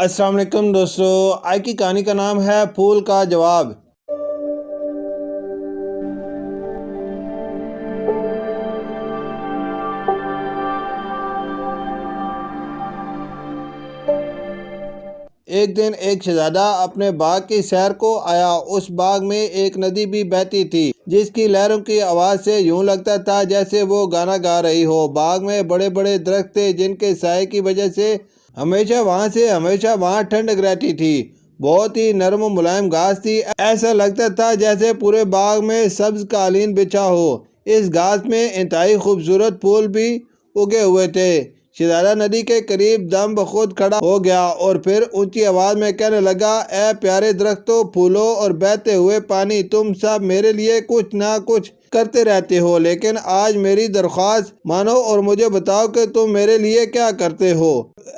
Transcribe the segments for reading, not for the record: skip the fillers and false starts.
السلام علیکم دوستو، آج کی کہانی کا نام ہے پھول کا جواب۔ ایک دن ایک شہزادہ اپنے باغ کی سیر کو آیا۔ اس باغ میں ایک ندی بھی بہتی تھی جس کی لہروں کی آواز سے یوں لگتا تھا جیسے وہ گانا گا رہی ہو۔ باغ میں بڑے بڑے درخت تھے جن کے سائے کی وجہ سے ہمیشہ وہاں ٹھنڈک رہتی تھی۔ بہت ہی نرم و ملائم گھاس تھی، ایسا لگتا تھا جیسے پورے باغ میں سبز قالین بچھا ہو۔ اس گھاس میں انتہائی خوبصورت پھول بھی اگے ہوئے تھے۔ شہزادہ ندی کے قریب دم بخود کھڑا ہو گیا اور پھر اونچی آواز میں کہنے لگا، اے پیارے درختوں، پھولوں اور بہتے ہوئے پانی، تم سب میرے لیے کچھ نہ کچھ کرتے رہتے ہو، لیکن آج میری درخواست مانو اور مجھے بتاؤ کہ تم میرے لیے کیا کرتے ہو۔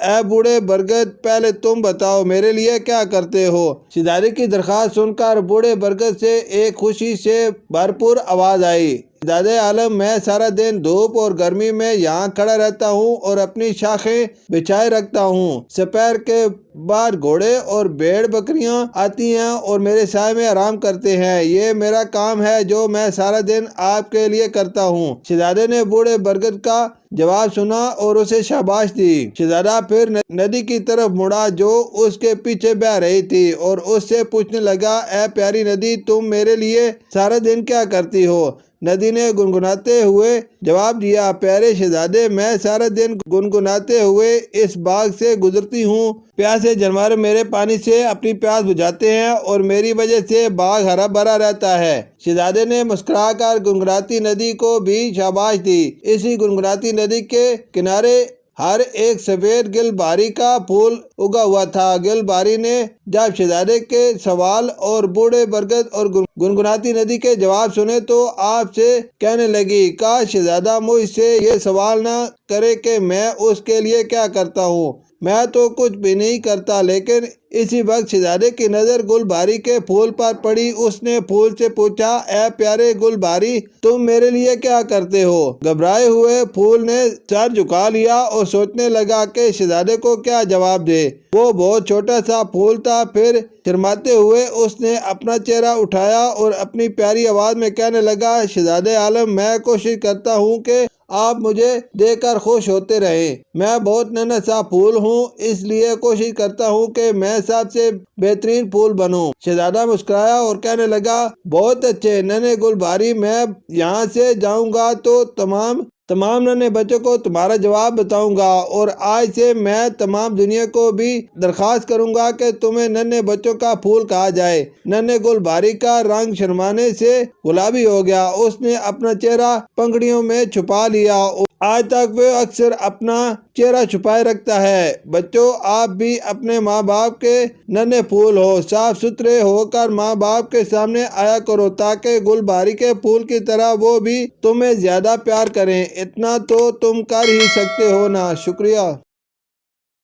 اے بوڑھے برگد، پہلے تم بتاؤ میرے لیے کیا کرتے ہو۔ شہزادے کی درخواست سن کر بوڑھے برگد سے ایک خوشی سے بھرپور آواز آئی، شہزادے عالم، میں سارا دن دھوپ اور گرمی میں یہاں کھڑا رہتا ہوں اور اپنی شاخیں بچھائے رکھتا ہوں۔ دوپہر کے بعد گھوڑے اور بھیڑ بکریاں آتی ہیں اور میرے سائے میں آرام کرتے ہیں۔ یہ میرا کام ہے جو میں سارا دن آپ کے لیے کرتا ہوں۔ شہزادے نے بوڑھے برگد کا جواب سنا اور اسے شاباش دی۔ شہزادہ پھر ندی کی طرف مڑا جو اس کے پیچھے بہہ رہی تھی اور اس سے پوچھنے لگا، اے پیاری ندی، تم میرے لیے سارا دن کیا کرتی ہو؟ ندی نے گنگناتے ہوئے جواب دیا، پیارے شہزادے، میں سارا دن گنگناتے ہوئے اس باغ سے گزرتی ہوں۔ پیاسے جانور میرے پانی سے اپنی پیاس بجھاتے ہیں اور میری وجہ سے باغ ہرا بھرا رہتا ہے۔ شہزادے نے مسکرا کر گنگناتی ندی کو بھی شاباش دی۔ اسی گنگناتی ندی کے کنارے ہر ایک سفید گل باری کا پھول اگا ہوا تھا۔ گل باری نے جب شہزادے کے سوال اور بوڑھے برگد اور گنگناتی ندی کے جواب سنے تو آپ سے کہنے لگی، کاش شہزادہ مجھ سے یہ سوال نہ کرے کہ میں اس کے لیے کیا کرتا ہوں۔ میں تو کچھ بھی نہیں کرتا۔ لیکن اسی وقت شہزادے کی نظر گل باری کے پھول پر پڑی۔ اس نے پھول سے پوچھا، اے پیارے گل باری، تم میرے لیے کیا کرتے ہو؟ گھبرائے ہوئے پھول نے سر جھکا لیا اور سوچنے لگا کہ شہزادے کو کیا جواب دے۔ وہ بہت چھوٹا سا پھول تھا۔ پھر شرماتے ہوئے اس نے اپنا چہرہ اٹھایا اور اپنی پیاری آواز میں کہنے لگا، شہزادے عالم، میں کوشش کرتا ہوں کہ آپ مجھے دیکھ کر خوش ہوتے رہیں۔ میں بہت ننھا سا پھول ہوں، اس لیے کوشش کرتا ہوں کہ میں سب سے بہترین پھول بنوں۔ شہزادہ مسکرایا اور کہنے لگا، بہت اچھے ننھے گل باری، میں یہاں سے جاؤں گا تو تمام ننھے بچوں کو تمہارا جواب بتاؤں گا، اور آج سے میں تمام دنیا کو بھی درخواست کروں گا کہ تمہیں ننھے بچوں کا پھول کہا جائے۔ ننھے گل باری کا رنگ شرمانے سے گلابی ہو گیا۔ اس نے اپنا چہرہ پنکھڑیوں میں چھپا لیا۔ آج تک وہ اکثر اپنا چہرہ چھپائے رکھتا ہے۔ بچوں، آپ بھی اپنے ماں باپ کے ننھے پھول ہو۔ صاف ستھرے ہو کر ماں باپ کے سامنے آیا کرو تاکہ گل باری کے پھول کی طرح وہ بھی تمہیں زیادہ پیار کریں۔ اتنا تو تم کر ہی سکتے ہو نا۔ شکریہ۔